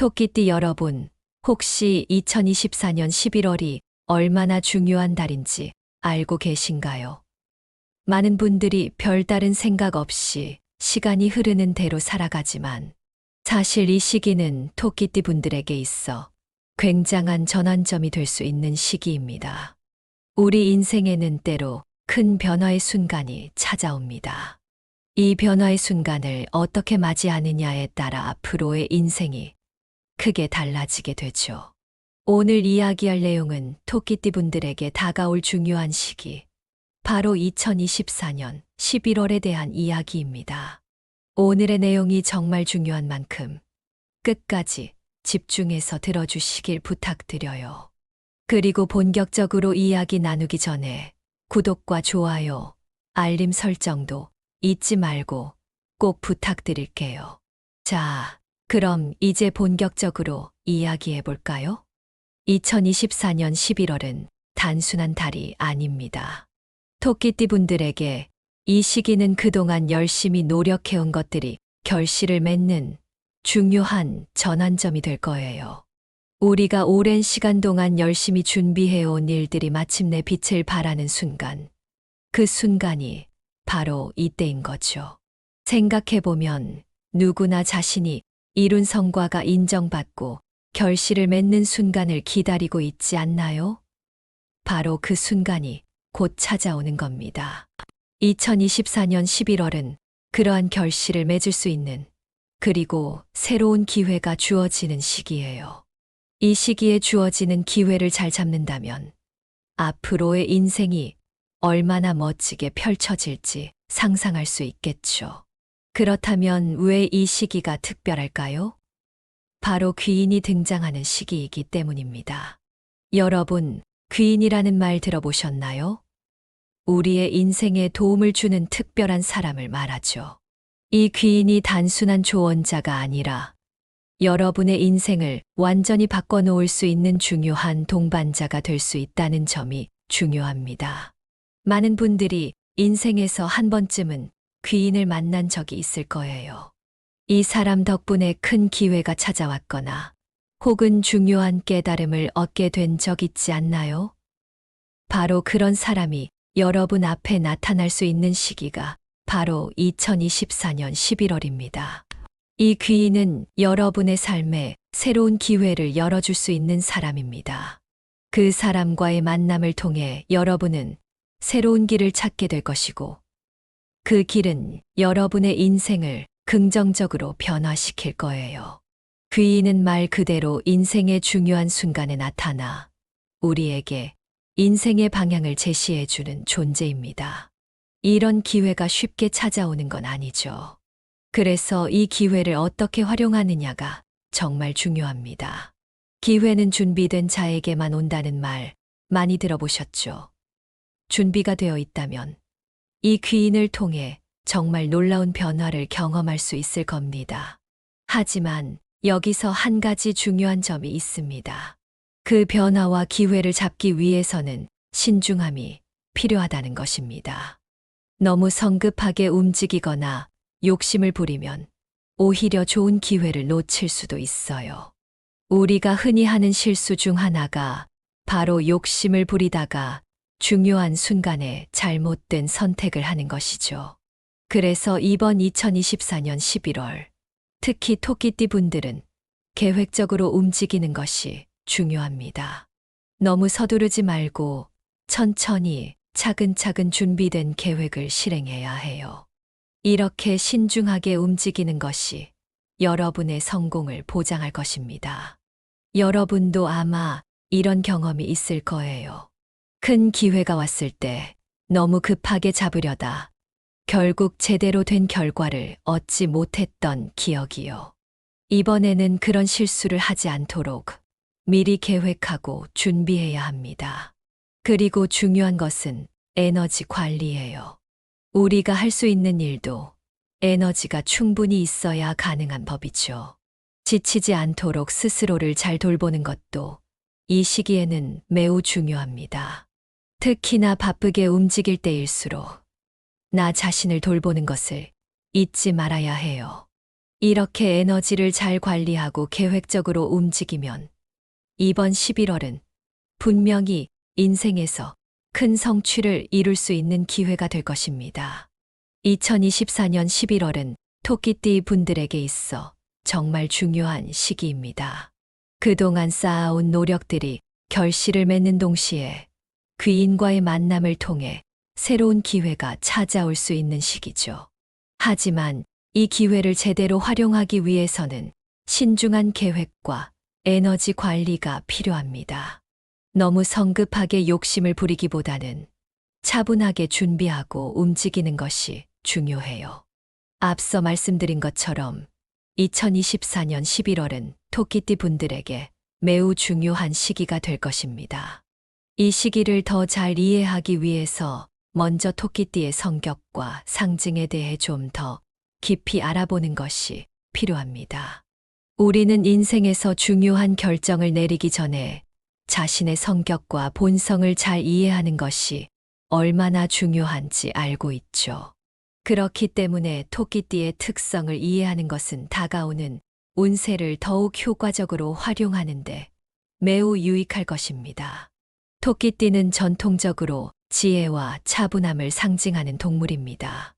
토끼띠 여러분, 혹시 2024년 11월이 얼마나 중요한 달인지 알고 계신가요? 많은 분들이 별다른 생각 없이 시간이 흐르는 대로 살아가지만 사실 이 시기는 토끼띠 분들에게 있어 굉장한 전환점이 될 수 있는 시기입니다. 우리 인생에는 때로 큰 변화의 순간이 찾아옵니다. 이 변화의 순간을 어떻게 맞이하느냐에 따라 앞으로의 인생이 크게 달라지게 되죠. 오늘 이야기할 내용은 토끼띠 분들에게 다가올 중요한 시기, 바로 2024년 11월에 대한 이야기입니다. 오늘의 내용이 정말 중요한 만큼 끝까지 집중해서 들어주시길 부탁드려요. 그리고 본격적으로 이야기 나누기 전에 구독과 좋아요, 알림 설정도 잊지 말고 꼭 부탁드릴게요. 자, 그럼 이제 본격적으로 이야기해 볼까요? 2024년 11월은 단순한 달이 아닙니다. 토끼띠 분들에게 이 시기는 그동안 열심히 노력해온 것들이 결실을 맺는 중요한 전환점이 될 거예요. 우리가 오랜 시간 동안 열심히 준비해온 일들이 마침내 빛을 발하는 순간, 그 순간이 바로 이때인 거죠. 생각해보면 누구나 자신이 이룬 성과가 인정받고 결실을 맺는 순간을 기다리고 있지 않나요? 바로 그 순간이 곧 찾아오는 겁니다. 2024년 11월은 그러한 결실을 맺을 수 있는, 그리고 새로운 기회가 주어지는 시기예요. 이 시기에 주어지는 기회를 잘 잡는다면 앞으로의 인생이 얼마나 멋지게 펼쳐질지 상상할 수 있겠죠. 그렇다면 왜 이 시기가 특별할까요? 바로 귀인이 등장하는 시기이기 때문입니다. 여러분, 귀인이라는 말 들어보셨나요? 우리의 인생에 도움을 주는 특별한 사람을 말하죠. 이 귀인이 단순한 조언자가 아니라 여러분의 인생을 완전히 바꿔놓을 수 있는 중요한 동반자가 될 수 있다는 점이 중요합니다. 많은 분들이 인생에서 한 번쯤은 귀인을 만난 적이 있을 거예요. 이 사람 덕분에 큰 기회가 찾아왔거나 혹은 중요한 깨달음을 얻게 된 적 있지 않나요? 바로 그런 사람이 여러분 앞에 나타날 수 있는 시기가 바로 2024년 11월입니다. 이 귀인은 여러분의 삶에 새로운 기회를 열어줄 수 있는 사람입니다. 그 사람과의 만남을 통해 여러분은 새로운 길을 찾게 될 것이고, 그 길은 여러분의 인생을 긍정적으로 변화시킬 거예요. 귀인은 말 그대로 인생의 중요한 순간에 나타나 우리에게 인생의 방향을 제시해주는 존재입니다. 이런 기회가 쉽게 찾아오는 건 아니죠. 그래서 이 기회를 어떻게 활용하느냐가 정말 중요합니다. 기회는 준비된 자에게만 온다는 말 많이 들어보셨죠? 준비가 되어 있다면 이 귀인을 통해 정말 놀라운 변화를 경험할 수 있을 겁니다. 하지만 여기서 한 가지 중요한 점이 있습니다. 그 변화와 기회를 잡기 위해서는 신중함이 필요하다는 것입니다. 너무 성급하게 움직이거나 욕심을 부리면 오히려 좋은 기회를 놓칠 수도 있어요. 우리가 흔히 하는 실수 중 하나가 바로 욕심을 부리다가 중요한 순간에 잘못된 선택을 하는 것이죠. 그래서 이번 2024년 11월, 특히 토끼띠 분들은 계획적으로 움직이는 것이 중요합니다. 너무 서두르지 말고 천천히 차근차근 준비된 계획을 실행해야 해요. 이렇게 신중하게 움직이는 것이 여러분의 성공을 보장할 것입니다. 여러분도 아마 이런 경험이 있을 거예요. 큰 기회가 왔을 때 너무 급하게 잡으려다 결국 제대로 된 결과를 얻지 못했던 기억이요. 이번에는 그런 실수를 하지 않도록 미리 계획하고 준비해야 합니다. 그리고 중요한 것은 에너지 관리예요. 우리가 할 수 있는 일도 에너지가 충분히 있어야 가능한 법이죠. 지치지 않도록 스스로를 잘 돌보는 것도 이 시기에는 매우 중요합니다. 특히나 바쁘게 움직일 때일수록 나 자신을 돌보는 것을 잊지 말아야 해요. 이렇게 에너지를 잘 관리하고 계획적으로 움직이면 이번 11월은 분명히 인생에서 큰 성취를 이룰 수 있는 기회가 될 것입니다. 2024년 11월은 토끼띠 분들에게 있어 정말 중요한 시기입니다. 그동안 쌓아온 노력들이 결실을 맺는 동시에 귀인과의 만남을 통해 새로운 기회가 찾아올 수 있는 시기죠. 하지만 이 기회를 제대로 활용하기 위해서는 신중한 계획과 에너지 관리가 필요합니다. 너무 성급하게 욕심을 부리기보다는 차분하게 준비하고 움직이는 것이 중요해요. 앞서 말씀드린 것처럼 2024년 11월은 토끼띠 분들에게 매우 중요한 시기가 될 것입니다. 이 시기를 더 잘 이해하기 위해서 먼저 토끼띠의 성격과 상징에 대해 좀 더 깊이 알아보는 것이 필요합니다. 우리는 인생에서 중요한 결정을 내리기 전에 자신의 성격과 본성을 잘 이해하는 것이 얼마나 중요한지 알고 있죠. 그렇기 때문에 토끼띠의 특성을 이해하는 것은 다가오는 운세를 더욱 효과적으로 활용하는데 매우 유익할 것입니다. 토끼띠는 전통적으로 지혜와 차분함을 상징하는 동물입니다.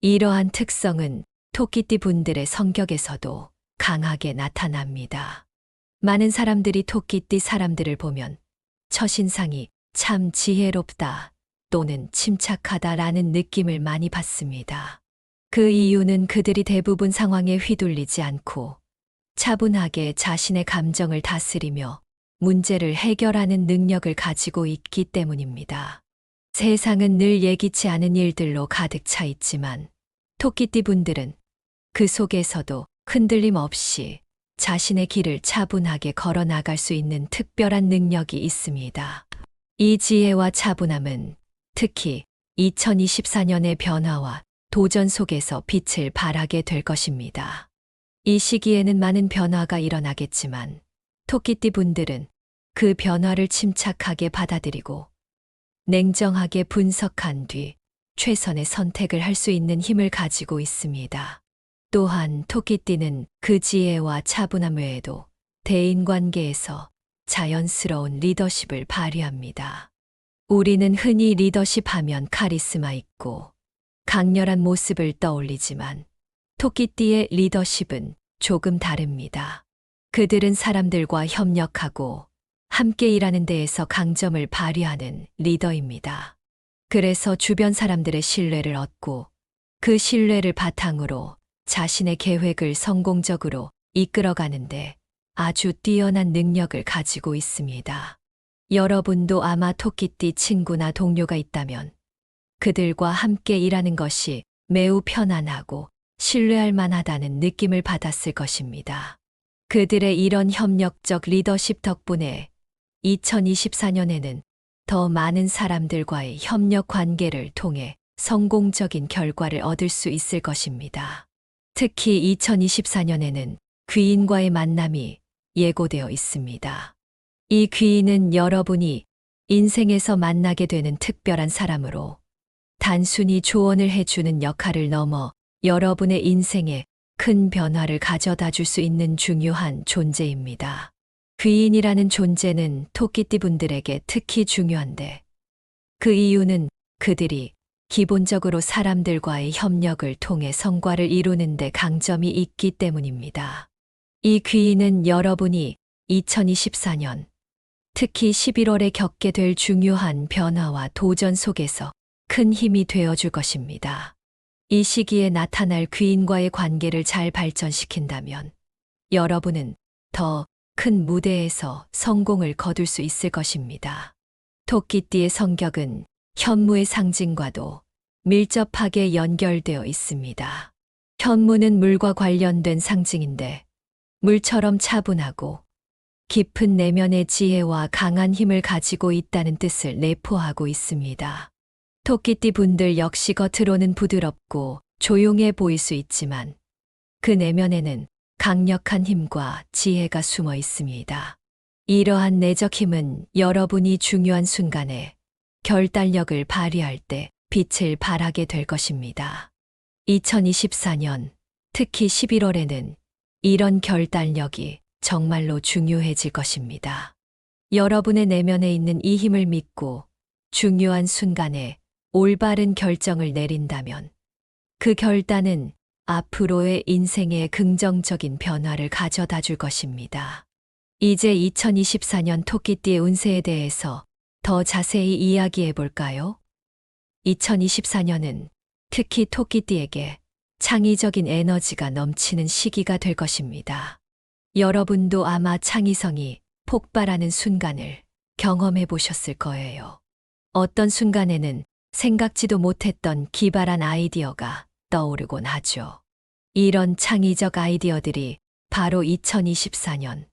이러한 특성은 토끼띠 분들의 성격에서도 강하게 나타납니다. 많은 사람들이 토끼띠 사람들을 보면 첫인상이 참 지혜롭다 또는 침착하다라는 느낌을 많이 받습니다. 그 이유는 그들이 대부분 상황에 휘둘리지 않고 차분하게 자신의 감정을 다스리며 문제를 해결하는 능력을 가지고 있기 때문입니다. 세상은 늘 예기치 않은 일들로 가득 차 있지만 토끼띠 분들은 그 속에서도 흔들림 없이 자신의 길을 차분하게 걸어 나갈 수 있는 특별한 능력이 있습니다. 이 지혜와 차분함은 특히 2024년의 변화와 도전 속에서 빛을 발하게 될 것입니다. 이 시기에는 많은 변화가 일어나겠지만 토끼띠 분들은 그 변화를 침착하게 받아들이고 냉정하게 분석한 뒤 최선의 선택을 할 수 있는 힘을 가지고 있습니다. 또한 토끼띠는 그 지혜와 차분함 외에도 대인관계에서 자연스러운 리더십을 발휘합니다. 우리는 흔히 리더십 하면 카리스마 있고 강렬한 모습을 떠올리지만 토끼띠의 리더십은 조금 다릅니다. 그들은 사람들과 협력하고 함께 일하는 데에서 강점을 발휘하는 리더입니다. 그래서 주변 사람들의 신뢰를 얻고 그 신뢰를 바탕으로 자신의 계획을 성공적으로 이끌어가는데 아주 뛰어난 능력을 가지고 있습니다. 여러분도 아마 토끼띠 친구나 동료가 있다면 그들과 함께 일하는 것이 매우 편안하고 신뢰할 만하다는 느낌을 받았을 것입니다. 그들의 이런 협력적 리더십 덕분에 2024년에는 더 많은 사람들과의 협력 관계를 통해 성공적인 결과를 얻을 수 있을 것입니다. 특히 2024년에는 귀인과의 만남이 예고되어 있습니다. 이 귀인은 여러분이 인생에서 만나게 되는 특별한 사람으로 단순히 조언을 해주는 역할을 넘어 여러분의 인생에 큰 변화를 가져다 줄 수 있는 중요한 존재입니다. 귀인이라는 존재는 토끼띠 분들에게 특히 중요한데 그 이유는 그들이 기본적으로 사람들과의 협력을 통해 성과를 이루는 데 강점이 있기 때문입니다. 이 귀인은 여러분이 2024년, 특히 11월에 겪게 될 중요한 변화와 도전 속에서 큰 힘이 되어줄 것입니다. 이 시기에 나타날 귀인과의 관계를 잘 발전시킨다면 여러분은 더 큰 무대에서 성공을 거둘 수 있을 것입니다. 토끼띠의 성격은 현무의 상징과도 밀접하게 연결되어 있습니다. 현무는 물과 관련된 상징인데 물처럼 차분하고 깊은 내면의 지혜와 강한 힘을 가지고 있다는 뜻을 내포하고 있습니다. 토끼띠 분들 역시 겉으로는 부드럽고 조용해 보일 수 있지만 그 내면에는 강력한 힘과 지혜가 숨어 있습니다. 이러한 내적 힘은 여러분이 중요한 순간에 결단력을 발휘할 때 빛을 발하게 될 것입니다. 2024년 특히 11월에는 이런 결단력이 정말로 중요해질 것입니다. 여러분의 내면에 있는 이 힘을 믿고 중요한 순간에 올바른 결정을 내린다면 그 결단은 앞으로의 인생에 긍정적인 변화를 가져다 줄 것입니다. 이제 2024년 토끼띠의 운세에 대해서 더 자세히 이야기해 볼까요? 2024년은 특히 토끼띠에게 창의적인 에너지가 넘치는 시기가 될 것입니다. 여러분도 아마 창의성이 폭발하는 순간을 경험해 보셨을 거예요. 어떤 순간에는 생각지도 못했던 기발한 아이디어가 떠오르곤 하죠. 이런 창의적 아이디어들이 바로 2024년,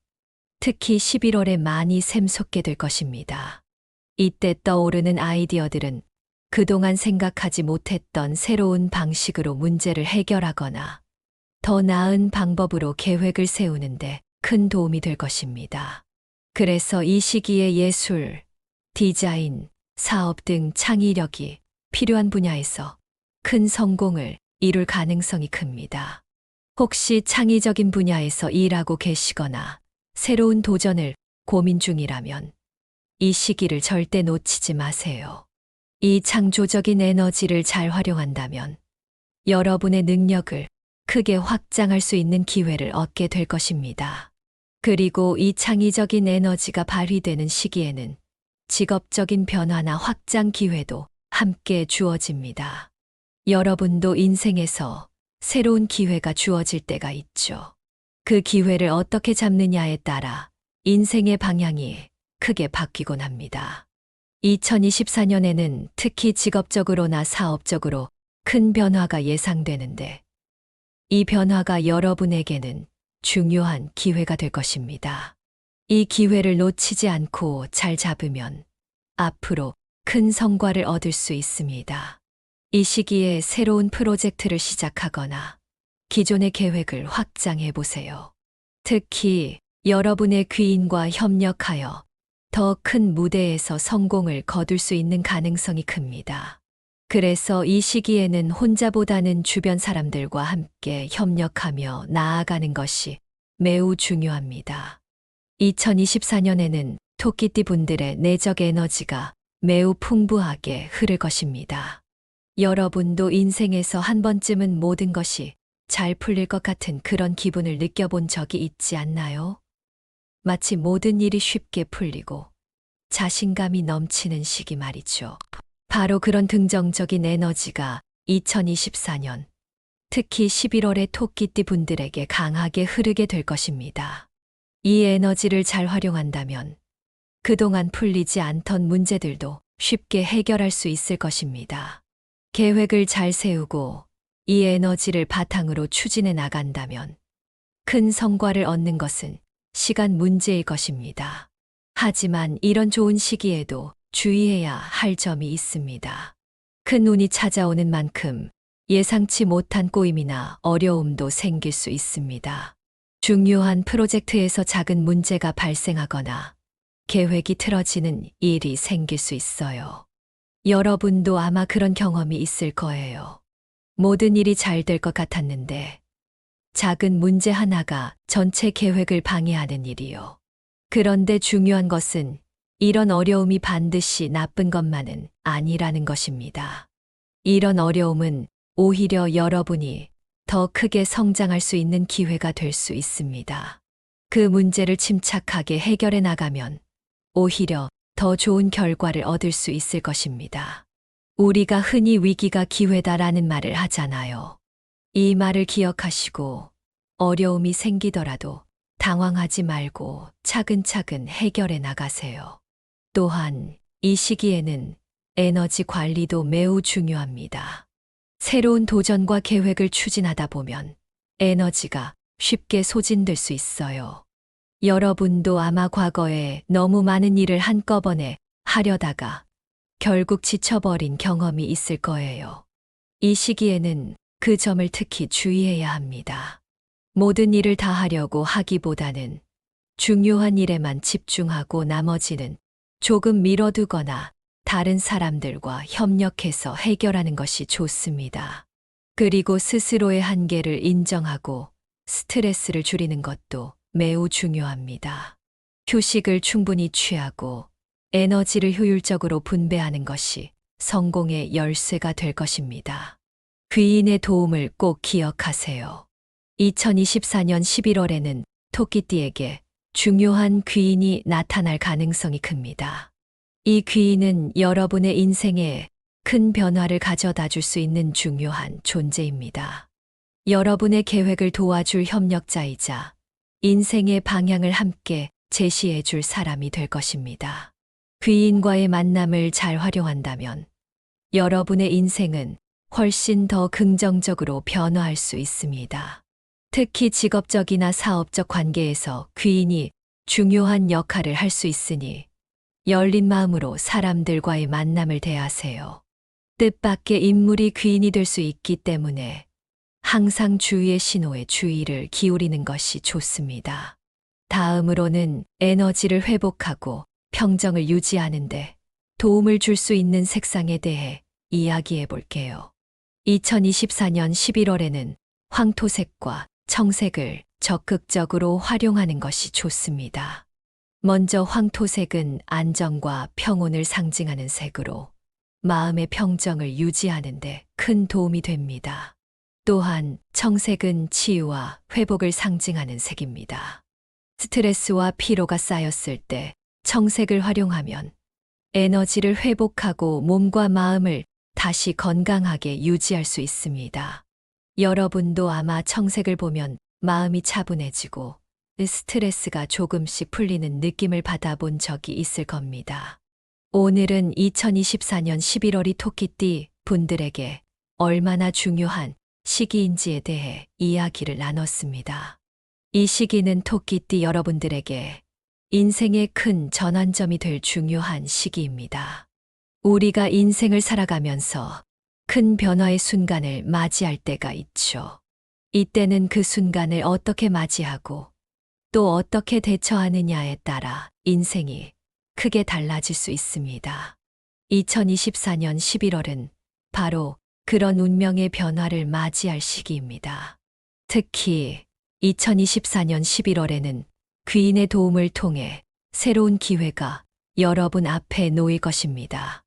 특히 11월에 많이 샘솟게 될 것입니다. 이때 떠오르는 아이디어들은 그동안 생각하지 못했던 새로운 방식으로 문제를 해결하거나 더 나은 방법으로 계획을 세우는데 큰 도움이 될 것입니다. 그래서 이 시기에 예술, 디자인, 사업 등 창의력이 필요한 분야에서 큰 성공을 이룰 가능성이 큽니다. 혹시 창의적인 분야에서 일하고 계시거나 새로운 도전을 고민 중이라면 이 시기를 절대 놓치지 마세요. 이 창조적인 에너지를 잘 활용한다면 여러분의 능력을 크게 확장할 수 있는 기회를 얻게 될 것입니다. 그리고 이 창의적인 에너지가 발휘되는 시기에는 직업적인 변화나 확장 기회도 함께 주어집니다. 여러분도 인생에서 새로운 기회가 주어질 때가 있죠. 그 기회를 어떻게 잡느냐에 따라 인생의 방향이 크게 바뀌곤 합니다. 2024년에는 특히 직업적으로나 사업적으로 큰 변화가 예상되는데 이 변화가 여러분에게는 중요한 기회가 될 것입니다. 이 기회를 놓치지 않고 잘 잡으면 앞으로 큰 성과를 얻을 수 있습니다. 이 시기에 새로운 프로젝트를 시작하거나 기존의 계획을 확장해 보세요. 특히 여러분의 귀인과 협력하여 더 큰 무대에서 성공을 거둘 수 있는 가능성이 큽니다. 그래서 이 시기에는 혼자보다는 주변 사람들과 함께 협력하며 나아가는 것이 매우 중요합니다. 2024년에는 토끼띠 분들의 내적 에너지가 매우 풍부하게 흐를 것입니다. 여러분도 인생에서 한 번쯤은 모든 것이 잘 풀릴 것 같은 그런 기분을 느껴본 적이 있지 않나요? 마치 모든 일이 쉽게 풀리고 자신감이 넘치는 시기 말이죠. 바로 그런 긍정적인 에너지가 2024년, 특히 11월의 토끼띠 분들에게 강하게 흐르게 될 것입니다. 이 에너지를 잘 활용한다면 그동안 풀리지 않던 문제들도 쉽게 해결할 수 있을 것입니다. 계획을 잘 세우고 이 에너지를 바탕으로 추진해 나간다면 큰 성과를 얻는 것은 시간 문제일 것입니다. 하지만 이런 좋은 시기에도 주의해야 할 점이 있습니다. 큰 운이 찾아오는 만큼 예상치 못한 꼬임이나 어려움도 생길 수 있습니다. 중요한 프로젝트에서 작은 문제가 발생하거나 계획이 틀어지는 일이 생길 수 있어요. 여러분도 아마 그런 경험이 있을 거예요. 모든 일이 잘 될 것 같았는데 작은 문제 하나가 전체 계획을 방해하는 일이요. 그런데 중요한 것은 이런 어려움이 반드시 나쁜 것만은 아니라는 것입니다. 이런 어려움은 오히려 여러분이 더 크게 성장할 수 있는 기회가 될 수 있습니다. 그 문제를 침착하게 해결해 나가면 오히려 더 좋은 결과를 얻을 수 있을 것입니다. 우리가 흔히 위기가 기회다라는 말을 하잖아요. 이 말을 기억하시고 어려움이 생기더라도 당황하지 말고 차근차근 해결해 나가세요. 또한 이 시기에는 에너지 관리도 매우 중요합니다. 새로운 도전과 계획을 추진하다 보면 에너지가 쉽게 소진될 수 있어요. 여러분도 아마 과거에 너무 많은 일을 한꺼번에 하려다가 결국 지쳐버린 경험이 있을 거예요. 이 시기에는 그 점을 특히 주의해야 합니다. 모든 일을 다 하려고 하기보다는 중요한 일에만 집중하고 나머지는 조금 미뤄두거나 다른 사람들과 협력해서 해결하는 것이 좋습니다. 그리고 스스로의 한계를 인정하고 스트레스를 줄이는 것도 매우 중요합니다. 휴식을 충분히 취하고 에너지를 효율적으로 분배하는 것이 성공의 열쇠가 될 것입니다. 귀인의 도움을 꼭 기억하세요. 2024년 11월에는 토끼띠에게 중요한 귀인이 나타날 가능성이 큽니다. 이 귀인은 여러분의 인생에 큰 변화를 가져다 줄 수 있는 중요한 존재입니다. 여러분의 계획을 도와줄 협력자이자 인생의 방향을 함께 제시해 줄 사람이 될 것입니다. 귀인과의 만남을 잘 활용한다면 여러분의 인생은 훨씬 더 긍정적으로 변화할 수 있습니다. 특히 직업적이나 사업적 관계에서 귀인이 중요한 역할을 할 수 있으니 열린 마음으로 사람들과의 만남을 대하세요. 뜻밖의 인물이 귀인이 될 수 있기 때문에 항상 주위의 신호에 주의를 기울이는 것이 좋습니다. 다음으로는 에너지를 회복하고 평정을 유지하는데 도움을 줄 수 있는 색상에 대해 이야기해 볼게요. 2024년 11월에는 황토색과 청색을 적극적으로 활용하는 것이 좋습니다. 먼저 황토색은 안정과 평온을 상징하는 색으로 마음의 평정을 유지하는 데 큰 도움이 됩니다. 또한 청색은 치유와 회복을 상징하는 색입니다. 스트레스와 피로가 쌓였을 때 청색을 활용하면 에너지를 회복하고 몸과 마음을 다시 건강하게 유지할 수 있습니다. 여러분도 아마 청색을 보면 마음이 차분해지고 스트레스가 조금씩 풀리는 느낌을 받아본 적이 있을 겁니다. 오늘은 2024년 11월이 토끼띠 분들에게 얼마나 중요한 시기인지에 대해 이야기를 나눴습니다. 이 시기는 토끼띠 여러분들에게 인생의 큰 전환점이 될 중요한 시기입니다. 우리가 인생을 살아가면서 큰 변화의 순간을 맞이할 때가 있죠. 이때는 그 순간을 어떻게 맞이하고 또 어떻게 대처하느냐에 따라 인생이 크게 달라질 수 있습니다. 2024년 11월은 바로 그런 운명의 변화를 맞이할 시기입니다. 특히 2024년 11월에는 귀인의 도움을 통해 새로운 기회가 여러분 앞에 놓일 것입니다.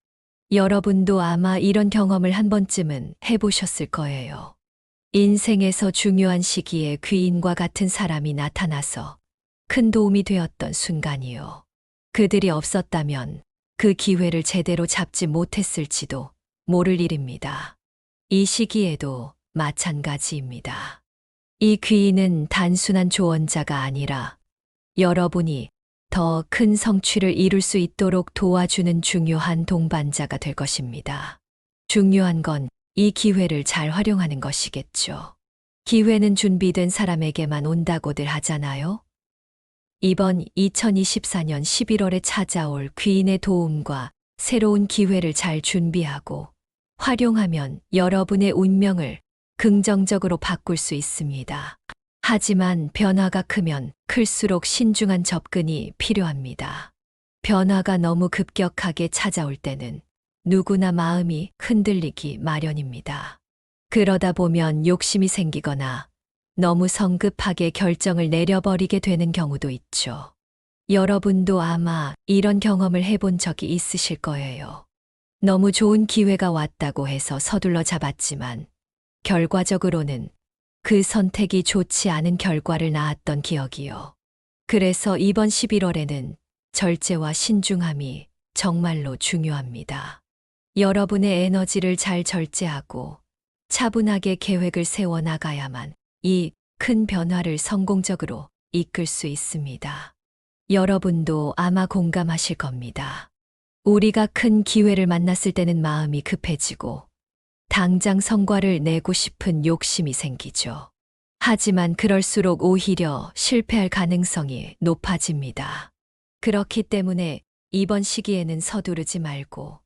여러분도 아마 이런 경험을 한 번쯤은 해보셨을 거예요. 인생에서 중요한 시기에 귀인과 같은 사람이 나타나서 큰 도움이 되었던 순간이요. 그들이 없었다면 그 기회를 제대로 잡지 못했을지도 모를 일입니다. 이 시기에도 마찬가지입니다. 이 귀인은 단순한 조언자가 아니라 여러분이 더 큰 성취를 이룰 수 있도록 도와주는 중요한 동반자가 될 것입니다. 중요한 건 이 기회를 잘 활용하는 것이겠죠. 기회는 준비된 사람에게만 온다고들 하잖아요. 이번 2024년 11월에 찾아올 귀인의 도움과 새로운 기회를 잘 준비하고 활용하면 여러분의 운명을 긍정적으로 바꿀 수 있습니다. 하지만 변화가 크면 클수록 신중한 접근이 필요합니다. 변화가 너무 급격하게 찾아올 때는 누구나 마음이 흔들리기 마련입니다. 그러다 보면 욕심이 생기거나 너무 성급하게 결정을 내려버리게 되는 경우도 있죠. 여러분도 아마 이런 경험을 해본 적이 있으실 거예요. 너무 좋은 기회가 왔다고 해서 서둘러 잡았지만 결과적으로는 그 선택이 좋지 않은 결과를 낳았던 기억이요. 그래서 이번 11월에는 절제와 신중함이 정말로 중요합니다. 여러분의 에너지를 잘 절제하고 차분하게 계획을 세워 나가야만 이 큰 변화를 성공적으로 이끌 수 있습니다. 여러분도 아마 공감하실 겁니다. 우리가 큰 기회를 만났을 때는 마음이 급해지고 당장 성과를 내고 싶은 욕심이 생기죠. 하지만 그럴수록 오히려 실패할 가능성이 높아집니다. 그렇기 때문에 이번 시기에는 서두르지 말고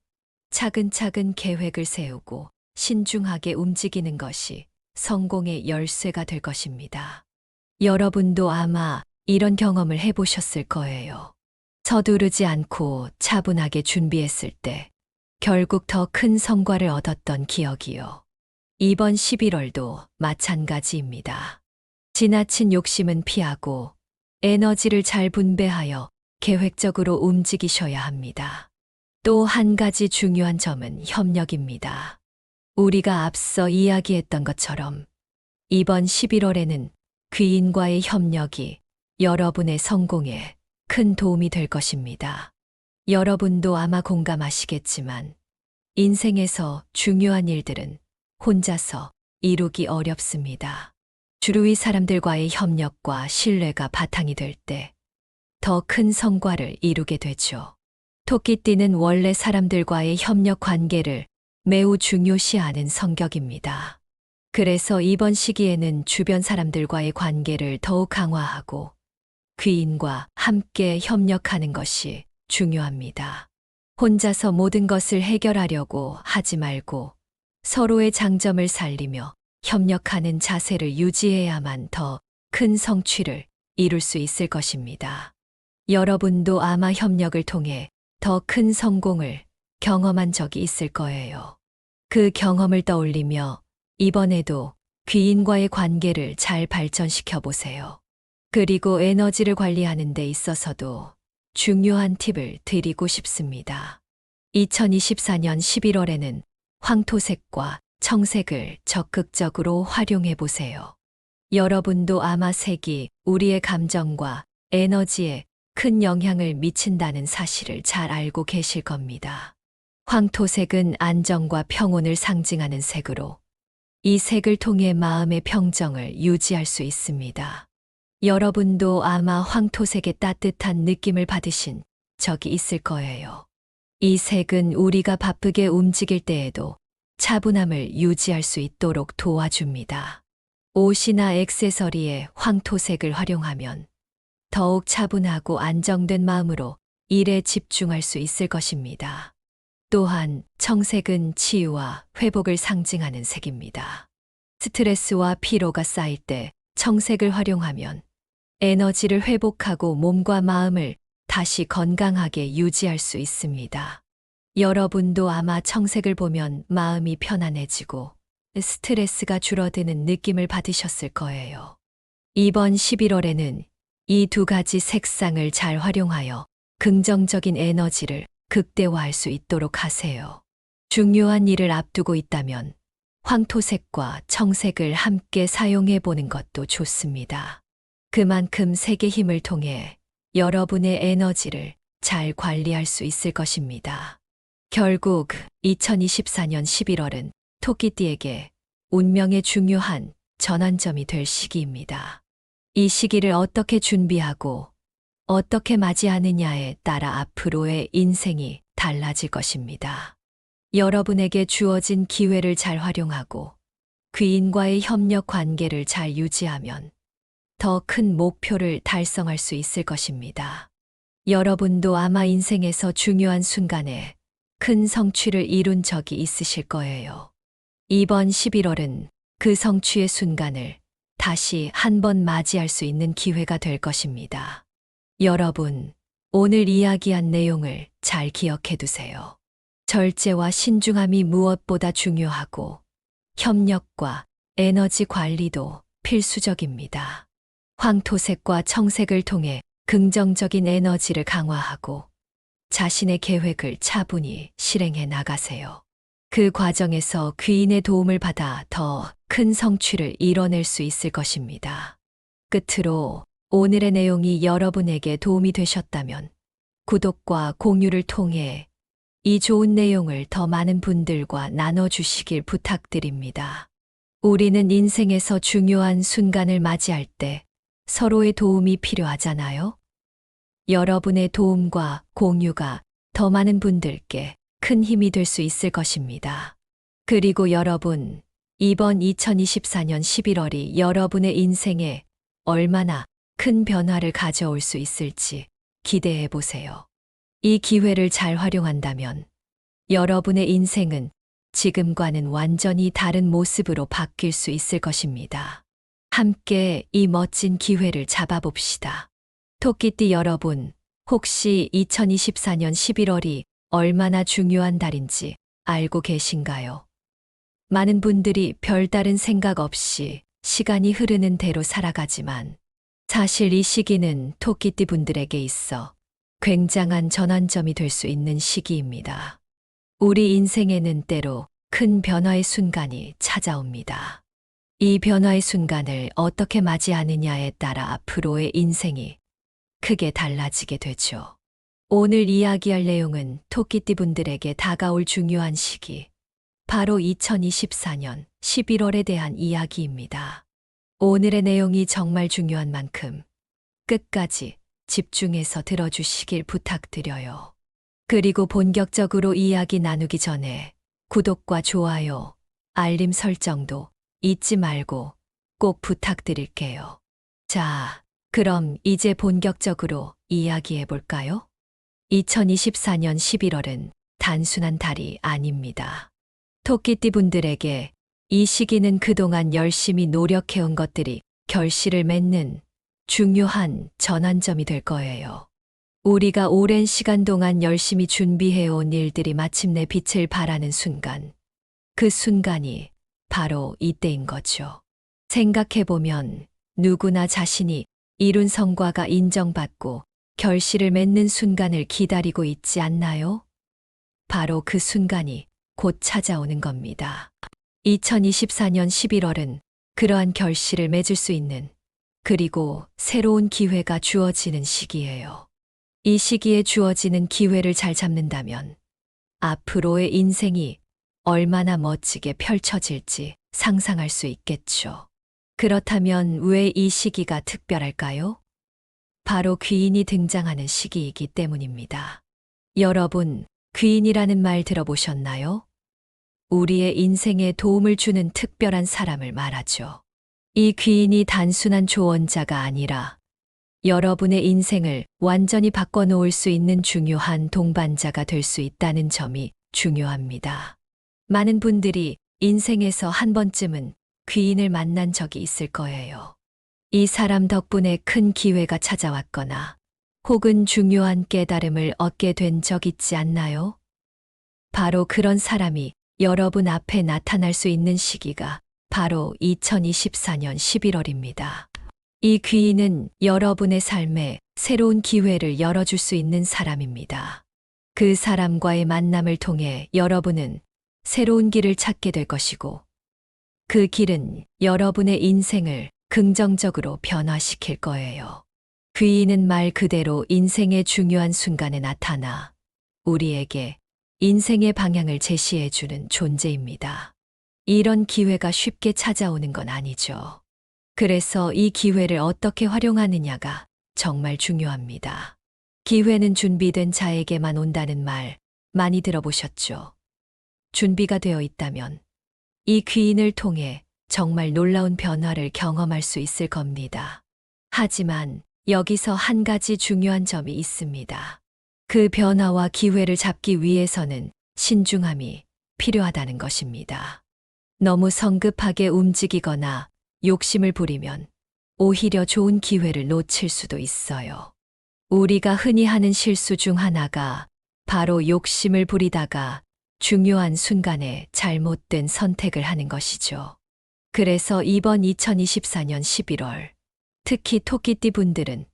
차근차근 계획을 세우고 신중하게 움직이는 것이 성공의 열쇠가 될 것입니다. 여러분도 아마 이런 경험을 해보셨을 거예요. 서두르지 않고 차분하게 준비했을 때 결국 더 큰 성과를 얻었던 기억이요. 이번 11월도 마찬가지입니다. 지나친 욕심은 피하고 에너지를 잘 분배하여 계획적으로 움직이셔야 합니다. 또 한 가지 중요한 점은 협력입니다. 우리가 앞서 이야기했던 것처럼 이번 11월에는 귀인과의 협력이 여러분의 성공에 큰 도움이 될 것입니다. 여러분도 아마 공감하시겠지만 인생에서 중요한 일들은 혼자서 이루기 어렵습니다. 주위 사람들과의 협력과 신뢰가 바탕이 될 때 더 큰 성과를 이루게 되죠. 토끼띠는 원래 사람들과의 협력 관계를 매우 중요시하는 성격입니다. 그래서 이번 시기에는 주변 사람들과의 관계를 더욱 강화하고 귀인과 함께 협력하는 것이 중요합니다. 혼자서 모든 것을 해결하려고 하지 말고 서로의 장점을 살리며 협력하는 자세를 유지해야만 더 큰 성취를 이룰 수 있을 것입니다. 여러분도 아마 협력을 통해 더 큰 성공을 경험한 적이 있을 거예요. 그 경험을 떠올리며 이번에도 귀인과의 관계를 잘 발전시켜 보세요. 그리고 에너지를 관리하는 데 있어서도 중요한 팁을 드리고 싶습니다. 2024년 11월에는 황토색과 청색을 적극적으로 활용해 보세요. 여러분도 아마 색이 우리의 감정과 에너지에 큰 영향을 미친다는 사실을 잘 알고 계실 겁니다. 황토색은 안정과 평온을 상징하는 색으로 이 색을 통해 마음의 평정을 유지할 수 있습니다. 여러분도 아마 황토색의 따뜻한 느낌을 받으신 적이 있을 거예요. 이 색은 우리가 바쁘게 움직일 때에도 차분함을 유지할 수 있도록 도와줍니다. 옷이나 액세서리에 황토색을 활용하면 더욱 차분하고 안정된 마음으로 일에 집중할 수 있을 것입니다. 또한 청색은 치유와 회복을 상징하는 색입니다. 스트레스와 피로가 쌓일 때 청색을 활용하면 에너지를 회복하고 몸과 마음을 다시 건강하게 유지할 수 있습니다. 여러분도 아마 청색을 보면 마음이 편안해지고 스트레스가 줄어드는 느낌을 받으셨을 거예요. 이번 11월에는 이 두 가지 색상을 잘 활용하여 긍정적인 에너지를 극대화할 수 있도록 하세요. 중요한 일을 앞두고 있다면 황토색과 청색을 함께 사용해 보는 것도 좋습니다. 그만큼 색의 힘을 통해 여러분의 에너지를 잘 관리할 수 있을 것입니다. 결국 2024년 11월은 토끼띠에게 운명의 중요한 전환점이 될 시기입니다. 이 시기를 어떻게 준비하고 어떻게 맞이하느냐에 따라 앞으로의 인생이 달라질 것입니다. 여러분에게 주어진 기회를 잘 활용하고 귀인과의 협력 관계를 잘 유지하면 더 큰 목표를 달성할 수 있을 것입니다. 여러분도 아마 인생에서 중요한 순간에 큰 성취를 이룬 적이 있으실 거예요. 이번 11월은 그 성취의 순간을 다시 한번 맞이할 수 있는 기회가 될 것입니다. 여러분, 오늘 이야기한 내용을 잘 기억해 두세요. 절제와 신중함이 무엇보다 중요하고 협력과 에너지 관리도 필수적입니다. 황토색과 청색을 통해 긍정적인 에너지를 강화하고 자신의 계획을 차분히 실행해 나가세요. 그 과정에서 귀인의 도움을 받아 더 큰 성취를 이뤄낼 수 있을 것입니다. 끝으로 오늘의 내용이 여러분에게 도움이 되셨다면 구독과 공유를 통해 이 좋은 내용을 더 많은 분들과 나눠주시길 부탁드립니다. 우리는 인생에서 중요한 순간을 맞이할 때 서로의 도움이 필요하잖아요. 여러분의 도움과 공유가 더 많은 분들께 큰 힘이 될 수 있을 것입니다. 그리고 여러분, 이번 2024년 11월이 여러분의 인생에 얼마나 큰 변화를 가져올 수 있을지 기대해 보세요. 이 기회를 잘 활용한다면 여러분의 인생은 지금과는 완전히 다른 모습으로 바뀔 수 있을 것입니다. 함께 이 멋진 기회를 잡아봅시다. 토끼띠 여러분, 혹시 2024년 11월이 얼마나 중요한 달인지 알고 계신가요? 많은 분들이 별다른 생각 없이 시간이 흐르는 대로 살아가지만 사실 이 시기는 토끼띠 분들에게 있어 굉장한 전환점이 될 수 있는 시기입니다. 우리 인생에는 때로 큰 변화의 순간이 찾아옵니다. 이 변화의 순간을 어떻게 맞이하느냐에 따라 앞으로의 인생이 크게 달라지게 되죠. 오늘 이야기할 내용은 토끼띠 분들에게 다가올 중요한 시기, 바로 2024년 11월에 대한 이야기입니다. 오늘의 내용이 정말 중요한 만큼 끝까지 집중해서 들어주시길 부탁드려요. 그리고 본격적으로 이야기 나누기 전에 구독과 좋아요, 알림 설정도 잊지 말고 꼭 부탁드릴게요. 자, 그럼 이제 본격적으로 이야기해 볼까요? 2024년 11월은 단순한 달이 아닙니다. 토끼띠 분들에게 이 시기는 그동안 열심히 노력해온 것들이 결실을 맺는 중요한 전환점이 될 거예요. 우리가 오랜 시간 동안 열심히 준비해온 일들이 마침내 빛을 발하는 순간, 그 순간이 바로 이때인 거죠. 생각해보면 누구나 자신이 이룬 성과가 인정받고 결실을 맺는 순간을 기다리고 있지 않나요? 바로 그 순간이 곧 찾아오는 겁니다. 2024년 11월은 그러한 결실을 맺을 수 있는, 그리고 새로운 기회가 주어지는 시기예요. 이 시기에 주어지는 기회를 잘 잡는다면 앞으로의 인생이 얼마나 멋지게 펼쳐질지 상상할 수 있겠죠. 그렇다면 왜 이 시기가 특별할까요? 바로 귀인이 등장하는 시기이기 때문입니다. 여러분, 귀인이라는 말 들어보셨나요? 우리의 인생에 도움을 주는 특별한 사람을 말하죠. 이 귀인이 단순한 조언자가 아니라 여러분의 인생을 완전히 바꿔놓을 수 있는 중요한 동반자가 될 수 있다는 점이 중요합니다. 많은 분들이 인생에서 한 번쯤은 귀인을 만난 적이 있을 거예요. 이 사람 덕분에 큰 기회가 찾아왔거나 혹은 중요한 깨달음을 얻게 된 적 있지 않나요? 바로 그런 사람이 여러분 앞에 나타날 수 있는 시기가 바로 2024년 11월입니다. 이 귀인은 여러분의 삶에 새로운 기회를 열어줄 수 있는 사람입니다. 그 사람과의 만남을 통해 여러분은 새로운 길을 찾게 될 것이고, 그 길은 여러분의 인생을 긍정적으로 변화시킬 거예요. 귀인은 말 그대로 인생의 중요한 순간에 나타나 우리에게 인생의 방향을 제시해주는 존재입니다. 이런 기회가 쉽게 찾아오는 건 아니죠. 그래서 이 기회를 어떻게 활용하느냐가 정말 중요합니다. 기회는 준비된 자에게만 온다는 말 많이 들어보셨죠? 준비가 되어 있다면 이 귀인을 통해 정말 놀라운 변화를 경험할 수 있을 겁니다. 하지만 여기서 한 가지 중요한 점이 있습니다. 그 변화와 기회를 잡기 위해서는 신중함이 필요하다는 것입니다. 너무 성급하게 움직이거나 욕심을 부리면 오히려 좋은 기회를 놓칠 수도 있어요. 우리가 흔히 하는 실수 중 하나가 바로 욕심을 부리다가 중요한 순간에 잘못된 선택을 하는 것이죠. 그래서 이번 2024년 11월, 특히 토끼띠 분들은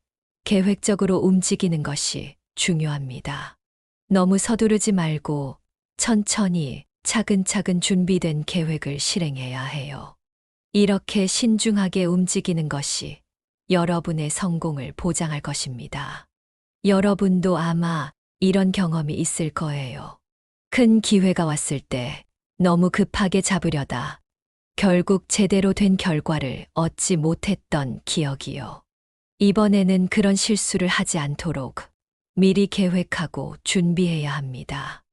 계획적으로 움직이는 것이 중요합니다. 너무 서두르지 말고 천천히 차근차근 준비된 계획을 실행해야 해요. 이렇게 신중하게 움직이는 것이 여러분의 성공을 보장할 것입니다. 여러분도 아마 이런 경험이 있을 거예요. 큰 기회가 왔을 때 너무 급하게 잡으려다 결국 제대로 된 결과를 얻지 못했던 기억이요. 이번에는 그런 실수를 하지 않도록 미리 계획하고 준비해야 합니다.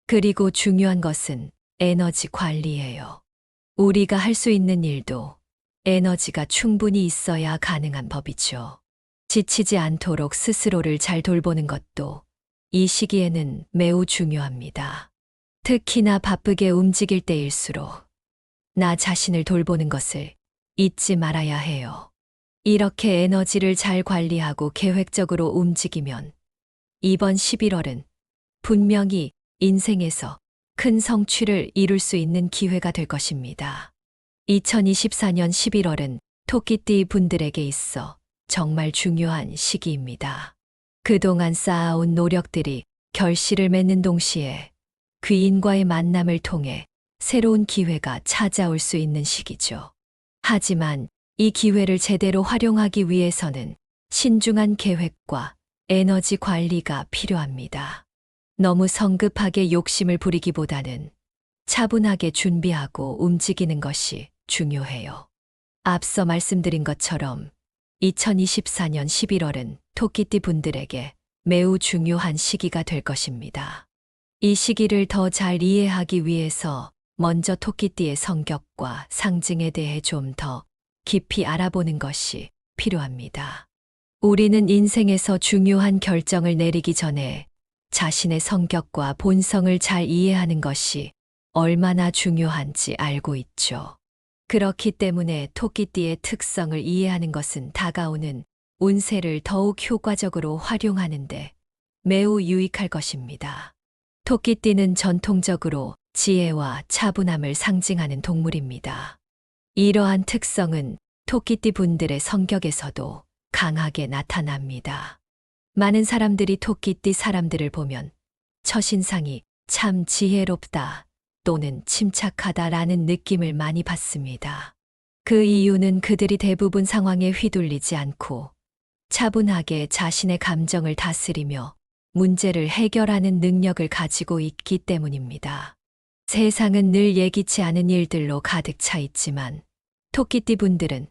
그리고 중요한 것은 에너지 관리예요. 우리가 할 수 있는 일도 에너지가 충분히 있어야 가능한 법이죠. 지치지 않도록 스스로를 잘 돌보는 것도 이 시기에는 매우 중요합니다. 특히나 바쁘게 움직일 때일수록 나 자신을 돌보는 것을 잊지 말아야 해요. 이렇게 에너지를 잘 관리하고 계획적으로 움직이면 이번 11월은 분명히 인생에서 큰 성취를 이룰 수 있는 기회가 될 것입니다. 2024년 11월은 토끼띠 분들에게 있어 정말 중요한 시기입니다. 그동안 쌓아온 노력들이 결실을 맺는 동시에 귀인과의 만남을 통해 새로운 기회가 찾아올 수 있는 시기죠. 하지만 이 기회를 제대로 활용하기 위해서는 신중한 계획과 에너지 관리가 필요합니다. 너무 성급하게 욕심을 부리기보다는 차분하게 준비하고 움직이는 것이 중요해요. 앞서 말씀드린 것처럼 2024년 11월은 토끼띠 분들에게 매우 중요한 시기가 될 것입니다. 이 시기를 더 잘 이해하기 위해서 먼저 토끼띠의 성격과 상징에 대해 좀 더 깊이 알아보는 것이 필요합니다. 우리는 인생에서 중요한 결정을 내리기 전에 자신의 성격과 본성을 잘 이해하는 것이 얼마나 중요한지 알고 있죠. 그렇기 때문에 토끼띠의 특성을 이해하는 것은 다가오는 운세를 더욱 효과적으로 활용하는데 매우 유익할 것입니다. 토끼띠는 전통적으로 지혜와 차분함을 상징하는 동물입니다. 이러한 특성은 토끼띠 분들의 성격에서도 강하게 나타납니다. 많은 사람들이 토끼띠 사람들을 보면 첫인상이 참 지혜롭다 또는 침착하다라는 느낌을 많이 받습니다. 그 이유는 그들이 대부분 상황에 휘둘리지 않고 차분하게 자신의 감정을 다스리며 문제를 해결하는 능력을 가지고 있기 때문입니다. 세상은 늘 예기치 않은 일들로 가득 차 있지만 토끼띠 분들은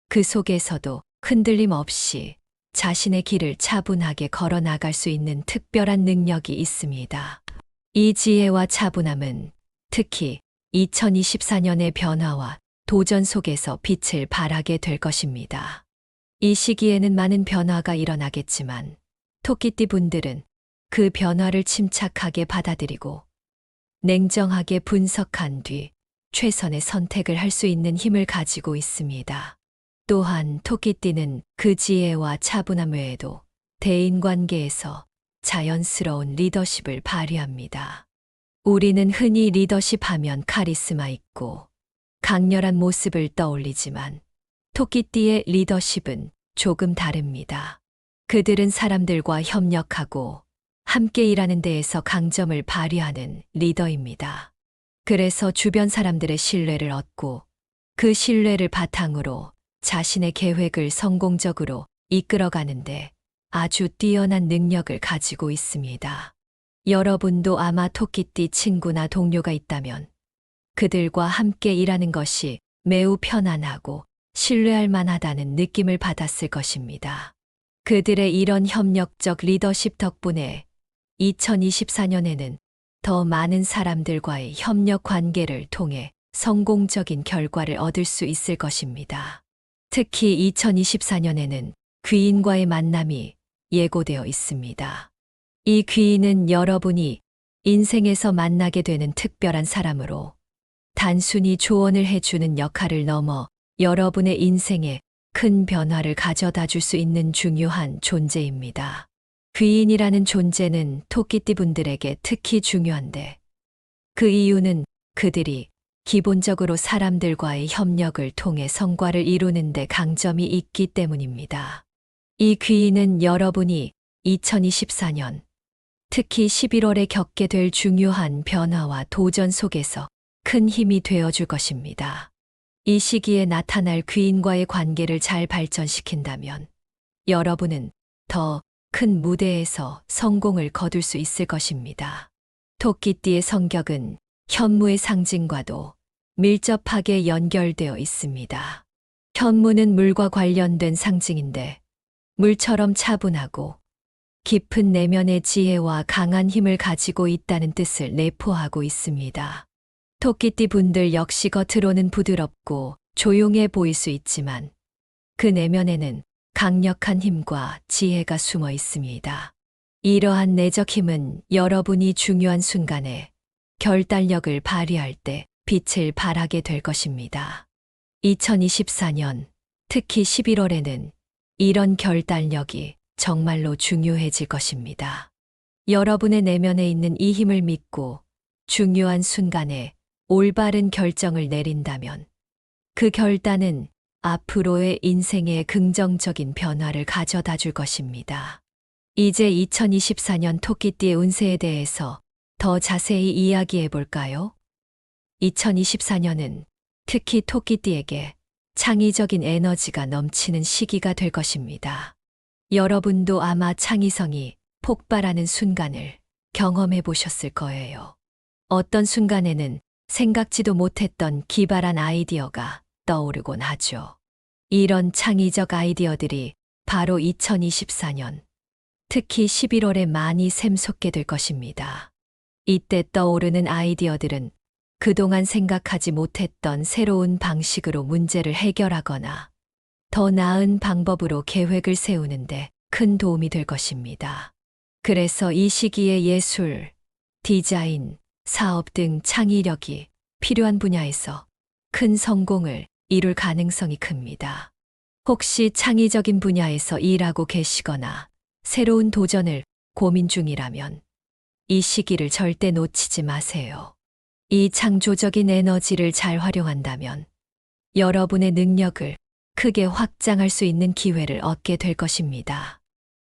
그 속에서도 흔들림 없이 자신의 길을 차분하게 걸어 나갈 수 있는 특별한 능력이 있습니다. 이 지혜와 차분함은 특히 2024년의 변화와 도전 속에서 빛을 발하게 될 것입니다. 이 시기에는 많은 변화가 일어나겠지만 토끼띠 분들은 그 변화를 침착하게 받아들이고 냉정하게 분석한 뒤 최선의 선택을 할 수 있는 힘을 가지고 있습니다. 또한 토끼띠는 그 지혜와 차분함 외에도 대인관계에서 자연스러운 리더십을 발휘합니다. 우리는 흔히 리더십 하면 카리스마 있고 강렬한 모습을 떠올리지만 토끼띠의 리더십은 조금 다릅니다. 그들은 사람들과 협력하고 함께 일하는 데에서 강점을 발휘하는 리더입니다. 그래서 주변 사람들의 신뢰를 얻고 그 신뢰를 바탕으로 자신의 계획을 성공적으로 이끌어가는데 아주 뛰어난 능력을 가지고 있습니다. 여러분도 아마 토끼띠 친구나 동료가 있다면 그들과 함께 일하는 것이 매우 편안하고 신뢰할 만하다는 느낌을 받았을 것입니다. 그들의 이런 협력적 리더십 덕분에 2024년에는 더 많은 사람들과의 협력 관계를 통해 성공적인 결과를 얻을 수 있을 것입니다. 특히 2024년에는 귀인과의 만남이 예고되어 있습니다. 이 귀인은 여러분이 인생에서 만나게 되는 특별한 사람으로 단순히 조언을 해주는 역할을 넘어 여러분의 인생에 큰 변화를 가져다 줄 수 있는 중요한 존재입니다. 귀인이라는 존재는 토끼띠 분들에게 특히 중요한데 그 이유는 그들이 기본적으로 사람들과의 협력을 통해 성과를 이루는 데 강점이 있기 때문입니다. 이 귀인은 여러분이 2024년, 특히 11월에 겪게 될 중요한 변화와 도전 속에서 큰 힘이 되어줄 것입니다. 이 시기에 나타날 귀인과의 관계를 잘 발전시킨다면 여러분은 더 큰 무대에서 성공을 거둘 수 있을 것입니다. 토끼띠의 성격은 현무의 상징과도 밀접하게 연결되어 있습니다. 현무는 물과 관련된 상징인데 물처럼 차분하고 깊은 내면의 지혜와 강한 힘을 가지고 있다는 뜻을 내포하고 있습니다. 토끼띠 분들 역시 겉으로는 부드럽고 조용해 보일 수 있지만 그 내면에는 강력한 힘과 지혜가 숨어 있습니다. 이러한 내적 힘은 여러분이 중요한 순간에 결단력을 발휘할 때 빛을 발하게 될 것입니다. 2024년, 특히 11월에는 이런 결단력이 정말로 중요해질 것입니다. 여러분의 내면에 있는 이 힘을 믿고 중요한 순간에 올바른 결정을 내린다면 그 결단은 앞으로의 인생에 긍정적인 변화를 가져다 줄 것입니다. 이제 2024년 토끼띠의 운세에 대해서 더 자세히 이야기해 볼까요? 2024년은 특히 토끼띠에게 창의적인 에너지가 넘치는 시기가 될 것입니다. 여러분도 아마 창의성이 폭발하는 순간을 경험해 보셨을 거예요. 어떤 순간에는 생각지도 못했던 기발한 아이디어가 떠오르곤 하죠. 이런 창의적 아이디어들이 바로 2024년, 특히 11월에 많이 샘솟게 될 것입니다. 이때 떠오르는 아이디어들은 그동안 생각하지 못했던 새로운 방식으로 문제를 해결하거나 더 나은 방법으로 계획을 세우는데 큰 도움이 될 것입니다. 그래서 이 시기에 예술, 디자인, 사업 등 창의력이 필요한 분야에서 큰 성공을 이룰 가능성이 큽니다. 혹시 창의적인 분야에서 일하고 계시거나 새로운 도전을 고민 중이라면 이 시기를 절대 놓치지 마세요. 이 창조적인 에너지를 잘 활용한다면 여러분의 능력을 크게 확장할 수 있는 기회를 얻게 될 것입니다.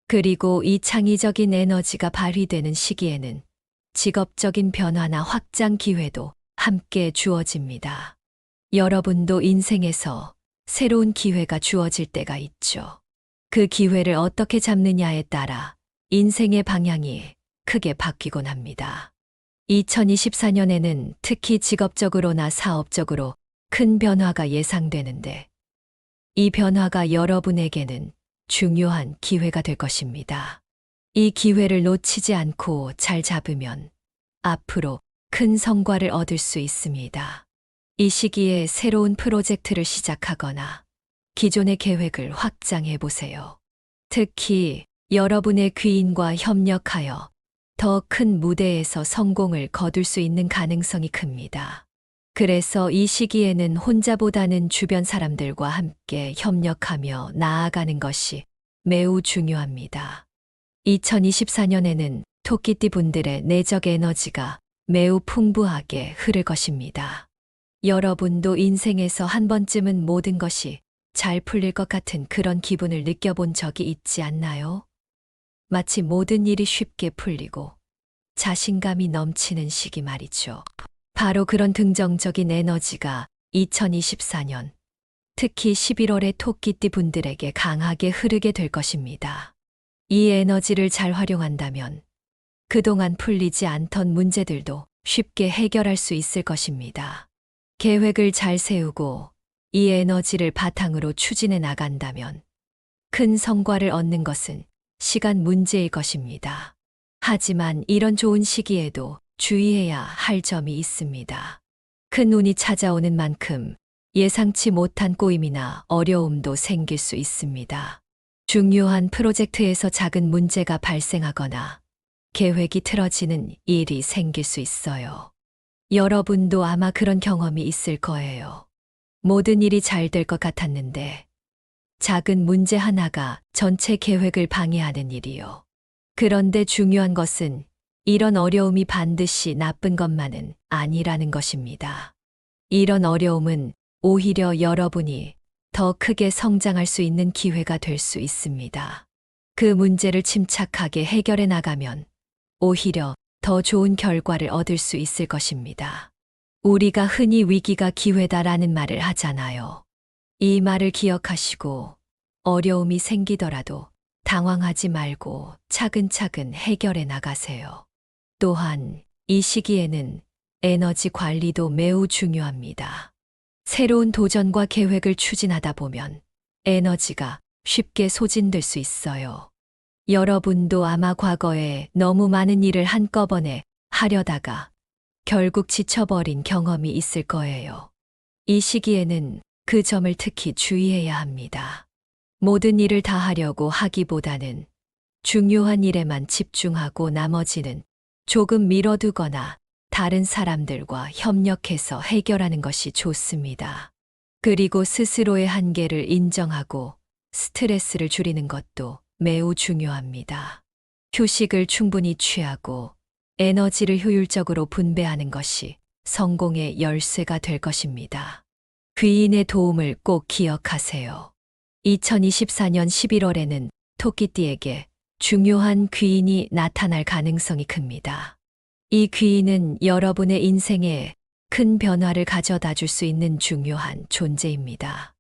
그리고 이 창의적인 에너지가 발휘되는 시기에는 직업적인 변화나 확장 기회도 함께 주어집니다. 여러분도 인생에서 새로운 기회가 주어질 때가 있죠. 그 기회를 어떻게 잡느냐에 따라 인생의 방향이 크게 바뀌곤 합니다. 2024년에는 특히 직업적으로나 사업적으로 큰 변화가 예상되는데 이 변화가 여러분에게는 중요한 기회가 될 것입니다. 이 기회를 놓치지 않고 잘 잡으면 앞으로 큰 성과를 얻을 수 있습니다. 이 시기에 새로운 프로젝트를 시작하거나 기존의 계획을 확장해 보세요. 특히 여러분의 귀인과 협력하여 더 큰 무대에서 성공을 거둘 수 있는 가능성이 큽니다. 그래서 이 시기에는 혼자보다는 주변 사람들과 함께 협력하며 나아가는 것이 매우 중요합니다. 2024년에는 토끼띠 분들의 내적 에너지가 매우 풍부하게 흐를 것입니다. 여러분도 인생에서 한 번쯤은 모든 것이 잘 풀릴 것 같은 그런 기분을 느껴본 적이 있지 않나요? 마치 모든 일이 쉽게 풀리고 자신감이 넘치는 시기 말이죠. 바로 그런 긍정적인 에너지가 2024년, 특히 11월의 토끼띠 분들에게 강하게 흐르게 될 것입니다. 이 에너지를 잘 활용한다면 그동안 풀리지 않던 문제들도 쉽게 해결할 수 있을 것입니다. 계획을 잘 세우고 이 에너지를 바탕으로 추진해 나간다면 큰 성과를 얻는 것은 시간 문제일 것입니다. 하지만 이런 좋은 시기에도 주의해야 할 점이 있습니다. 큰 운이 찾아오는 만큼 예상치 못한 꼬임이나 어려움도 생길 수 있습니다. 중요한 프로젝트에서 작은 문제가 발생하거나 계획이 틀어지는 일이 생길 수 있어요. 여러분도 아마 그런 경험이 있을 거예요. 모든 일이 잘 될 것 같았는데 작은 문제 하나가 전체 계획을 방해하는 일이요. 그런데 중요한 것은 이런 어려움이 반드시 나쁜 것만은 아니라는 것입니다. 이런 어려움은 오히려 여러분이 더 크게 성장할 수 있는 기회가 될 수 있습니다. 그 문제를 침착하게 해결해 나가면 오히려 더 좋은 결과를 얻을 수 있을 것입니다. 우리가 흔히 위기가 기회다라는 말을 하잖아요. 이 말을 기억하시고 어려움이 생기더라도 당황하지 말고 차근차근 해결해 나가세요. 또한 이 시기에는 에너지 관리도 매우 중요합니다. 새로운 도전과 계획을 추진하다 보면 에너지가 쉽게 소진될 수 있어요. 여러분도 아마 과거에 너무 많은 일을 한꺼번에 하려다가 결국 지쳐버린 경험이 있을 거예요. 이 시기에는 그 점을 특히 주의해야 합니다. 모든 일을 다 하려고 하기보다는 중요한 일에만 집중하고 나머지는 조금 미뤄두거나 다른 사람들과 협력해서 해결하는 것이 좋습니다. 그리고 스스로의 한계를 인정하고 스트레스를 줄이는 것도 매우 중요합니다. 휴식을 충분히 취하고 에너지를 효율적으로 분배하는 것이 성공의 열쇠가 될 것입니다. 귀인의 도움을 꼭 기억하세요. 2024년 11월에는 토끼띠에게 중요한 귀인이 나타날 가능성이 큽니다. 이 귀인은 여러분의 인생에 큰 변화를 가져다 줄 수 있는 중요한 존재입니다.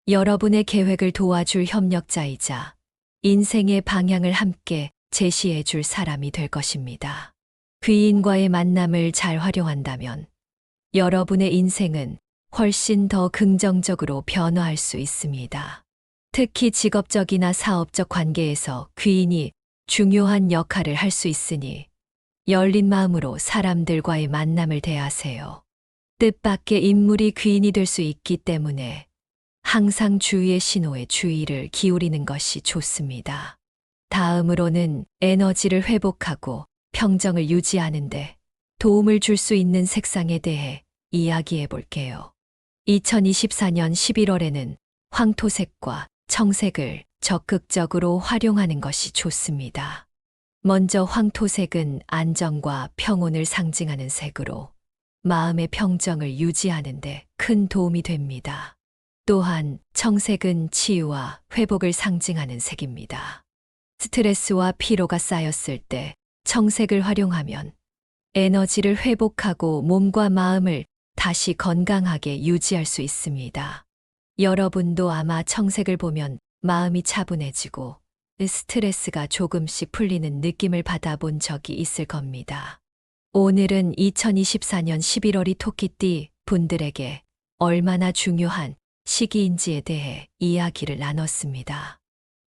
여러분의 계획을 도와줄 협력자이자 인생의 방향을 함께 제시해 줄 사람이 될 것입니다. 귀인과의 만남을 잘 활용한다면 여러분의 인생은 훨씬 더 긍정적으로 변화할 수 있습니다. 특히 직업적이나 사업적 관계에서 귀인이 중요한 역할을 할 수 있으니 열린 마음으로 사람들과의 만남을 대하세요. 뜻밖의 인물이 귀인이 될 수 있기 때문에 항상 주위의 신호에 주의를 기울이는 것이 좋습니다. 다음으로는 에너지를 회복하고 평정을 유지하는데 도움을 줄 수 있는 색상에 대해 이야기해 볼게요. 2024년 11월에는 황토색과 청색을 적극적으로 활용하는 것이 좋습니다. 먼저 황토색은 안정과 평온을 상징하는 색으로 마음의 평정을 유지하는 데 큰 도움이 됩니다. 또한 청색은 치유와 회복을 상징하는 색입니다. 스트레스와 피로가 쌓였을 때 청색을 활용하면 에너지를 회복하고 몸과 마음을 다시 건강하게 유지할 수 있습니다. 여러분도 아마 청색을 보면 마음이 차분해지고 스트레스가 조금씩 풀리는 느낌을 받아본 적이 있을 겁니다. 오늘은 2024년 11월이 토끼띠 분들에게 얼마나 중요한 시기인지에 대해 이야기를 나눴습니다.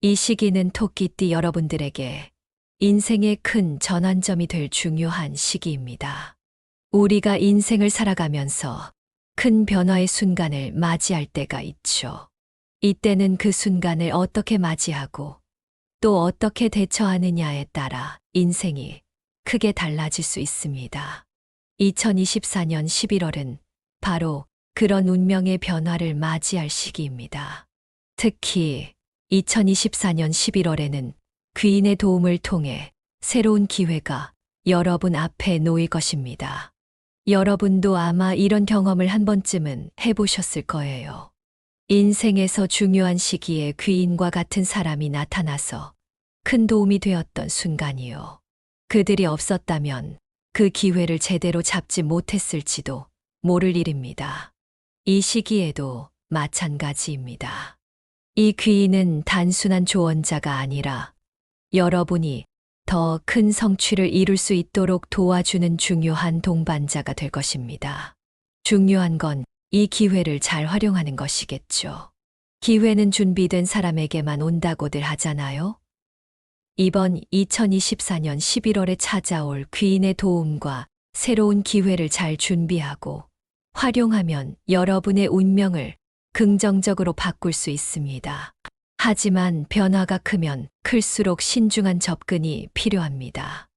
이 시기는 토끼띠 여러분들에게 인생의 큰 전환점이 될 중요한 시기입니다. 우리가 인생을 살아가면서 큰 변화의 순간을 맞이할 때가 있죠. 이때는 그 순간을 어떻게 맞이하고 또 어떻게 대처하느냐에 따라 인생이 크게 달라질 수 있습니다. 2024년 11월은 바로 그런 운명의 변화를 맞이할 시기입니다. 특히 2024년 11월에는 귀인의 도움을 통해 새로운 기회가 여러분 앞에 놓일 것입니다. 여러분도 아마 이런 경험을 한 번쯤은 해보셨을 거예요. 인생에서 중요한 시기에 귀인과 같은 사람이 나타나서 큰 도움이 되었던 순간이요. 그들이 없었다면 그 기회를 제대로 잡지 못했을지도 모를 일입니다. 이 시기에도 마찬가지입니다. 이 귀인은 단순한 조언자가 아니라 여러분이 더 큰 성취를 이룰 수 있도록 도와주는 중요한 동반자가 될 것입니다. 중요한 건 이 기회를 잘 활용하는 것이겠죠. 기회는 준비된 사람에게만 온다고들 하잖아요. 이번 2024년 11월에 찾아올 귀인의 도움과 새로운 기회를 잘 준비하고 활용하면 여러분의 운명을 긍정적으로 바꿀 수 있습니다. 하지만 변화가 크면 클수록 신중한 접근이 필요합니다.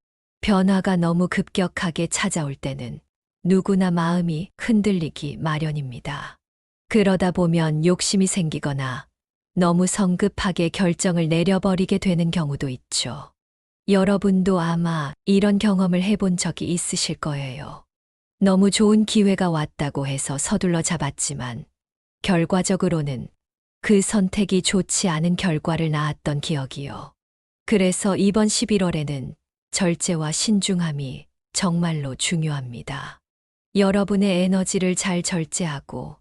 변화가 너무 급격하게 찾아올 때는 누구나 마음이 흔들리기 마련입니다. 그러다 보면 욕심이 생기거나 너무 성급하게 결정을 내려버리게 되는 경우도 있죠. 여러분도 아마 이런 경험을 해본 적이 있으실 거예요. 너무 좋은 기회가 왔다고 해서 서둘러 잡았지만 결과적으로는 그 선택이 좋지 않은 결과를 낳았던 기억이요. 그래서 이번 11월에는 절제와 신중함이 정말로 중요합니다. 여러분의 에너지를 잘 절제하고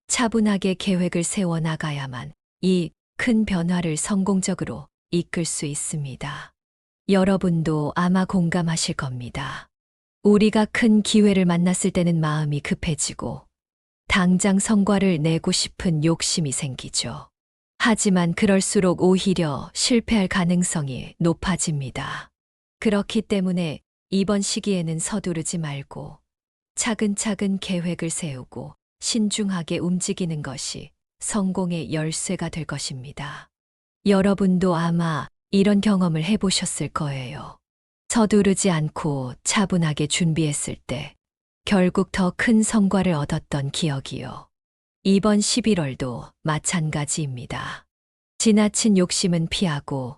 차분하게 계획을 세워 나가야만 이 큰 변화를 성공적으로 이끌 수 있습니다. 여러분도 아마 공감하실 겁니다. 우리가 큰 기회를 만났을 때는 마음이 급해지고 당장 성과를 내고 싶은 욕심이 생기죠. 하지만 그럴수록 오히려 실패할 가능성이 높아집니다. 그렇기 때문에 이번 시기에는 서두르지 말고 차근차근 계획을 세우고 신중하게 움직이는 것이 성공의 열쇠가 될 것입니다. 여러분도 아마 이런 경험을 해보셨을 거예요. 서두르지 않고 차분하게 준비했을 때 결국 더 큰 성과를 얻었던 기억이요. 이번 11월도 마찬가지입니다. 지나친 욕심은 피하고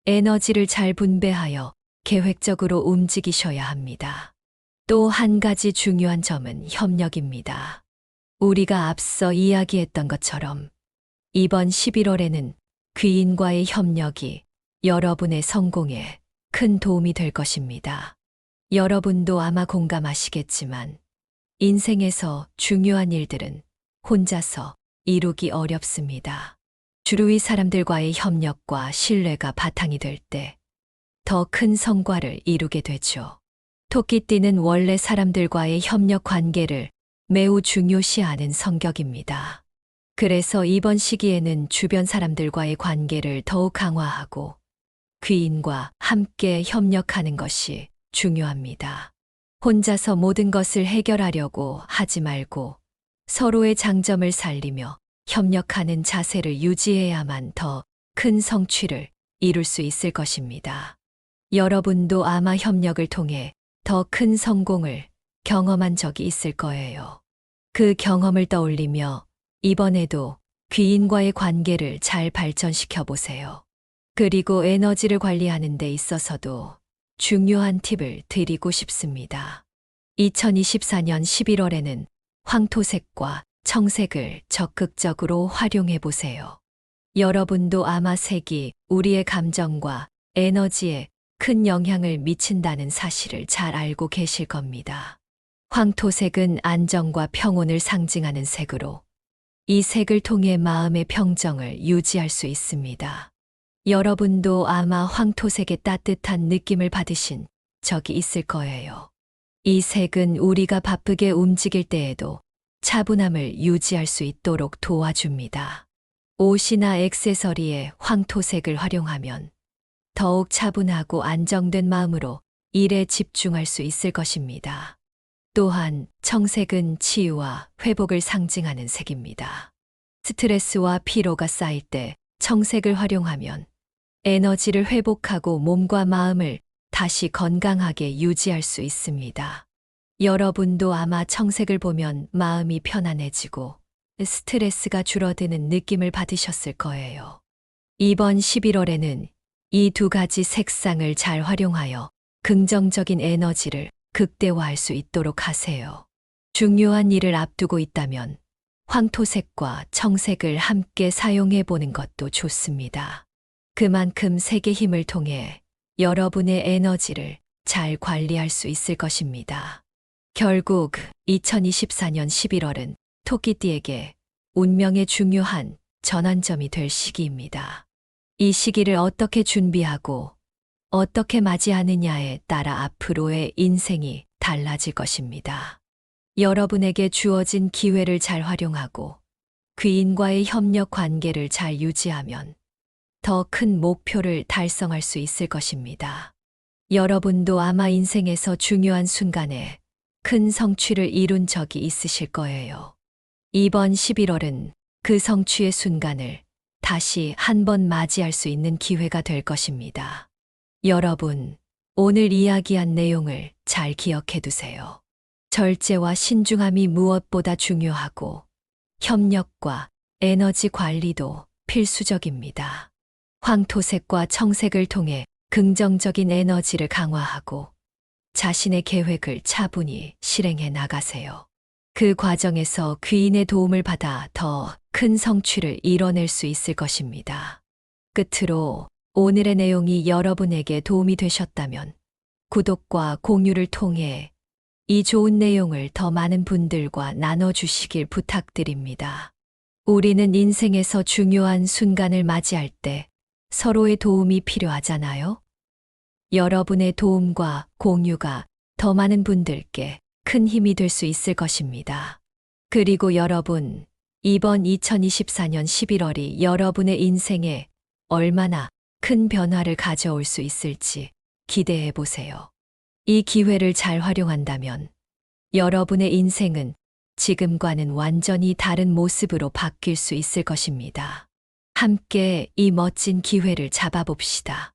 에너지를 잘 분배하여 계획적으로 움직이셔야 합니다. 또 한 가지 중요한 점은 협력입니다. 우리가 앞서 이야기했던 것처럼 이번 11월에는 귀인과의 협력이 여러분의 성공에 큰 도움이 될 것입니다. 여러분도 아마 공감하시겠지만 인생에서 중요한 일들은 혼자서 이루기 어렵습니다. 주위의 사람들과의 협력과 신뢰가 바탕이 될 때 더 큰 성과를 이루게 되죠. 토끼띠는 원래 사람들과의 협력 관계를 매우 중요시하는 성격입니다. 그래서 이번 시기에는 주변 사람들과의 관계를 더욱 강화하고 귀인과 함께 협력하는 것이 중요합니다. 혼자서 모든 것을 해결하려고 하지 말고 서로의 장점을 살리며 협력하는 자세를 유지해야만 더 큰 성취를 이룰 수 있을 것입니다. 여러분도 아마 협력을 통해 더 큰 성공을 경험한 적이 있을 거예요. 그 경험을 떠올리며 이번에도 귀인과의 관계를 잘 발전시켜 보세요. 그리고 에너지를 관리하는 데 있어서도 중요한 팁을 드리고 싶습니다. 2024년 11월에는 황토색과 청색을 적극적으로 활용해 보세요. 여러분도 아마 색이 우리의 감정과 에너지에 큰 영향을 미친다는 사실을 잘 알고 계실 겁니다. 황토색은 안정과 평온을 상징하는 색으로 이 색을 통해 마음의 평정을 유지할 수 있습니다. 여러분도 아마 황토색의 따뜻한 느낌을 받으신 적이 있을 거예요. 이 색은 우리가 바쁘게 움직일 때에도 차분함을 유지할 수 있도록 도와줍니다. 옷이나 액세서리에 황토색을 활용하면 더욱 차분하고 안정된 마음으로 일에 집중할 수 있을 것입니다. 또한 청색은 치유와 회복을 상징하는 색입니다. 스트레스와 피로가 쌓일 때 청색을 활용하면 에너지를 회복하고 몸과 마음을 다시 건강하게 유지할 수 있습니다. 여러분도 아마 청색을 보면 마음이 편안해지고 스트레스가 줄어드는 느낌을 받으셨을 거예요. 이번 11월에는 이 두 가지 색상을 잘 활용하여 긍정적인 에너지를 극대화할 수 있도록 하세요. 중요한 일을 앞두고 있다면 황토색과 청색을 함께 사용해 보는 것도 좋습니다. 그만큼 색의 힘을 통해 여러분의 에너지를 잘 관리할 수 있을 것입니다. 결국 2024년 11월은 토끼띠에게 운명의 중요한 전환점이 될 시기입니다. 이 시기를 어떻게 준비하고 어떻게 맞이하느냐에 따라 앞으로의 인생이 달라질 것입니다. 여러분에게 주어진 기회를 잘 활용하고 귀인과의 협력 관계를 잘 유지하면 더 큰 목표를 달성할 수 있을 것입니다. 여러분도 아마 인생에서 중요한 순간에 큰 성취를 이룬 적이 있으실 거예요. 이번 11월은 그 성취의 순간을 다시 한번 맞이할 수 있는 기회가 될 것입니다. 여러분, 오늘 이야기한 내용을 잘 기억해 두세요. 절제와 신중함이 무엇보다 중요하고 협력과 에너지 관리도 필수적입니다. 황토색과 청색을 통해 긍정적인 에너지를 강화하고 자신의 계획을 차분히 실행해 나가세요. 그 과정에서 귀인의 도움을 받아 더 큰 성취를 이뤄낼 수 있을 것입니다. 끝으로 오늘의 내용이 여러분에게 도움이 되셨다면 구독과 공유를 통해 이 좋은 내용을 더 많은 분들과 나눠주시길 부탁드립니다. 우리는 인생에서 중요한 순간을 맞이할 때 서로의 도움이 필요하잖아요. 여러분의 도움과 공유가 더 많은 분들께 큰 힘이 될 수 있을 것입니다. 그리고 여러분, 이번 2024년 11월이 여러분의 인생에 얼마나 큰 변화를 가져올 수 있을지 기대해 보세요. 이 기회를 잘 활용한다면 여러분의 인생은 지금과는 완전히 다른 모습으로 바뀔 수 있을 것입니다. 함께 이 멋진 기회를 잡아봅시다.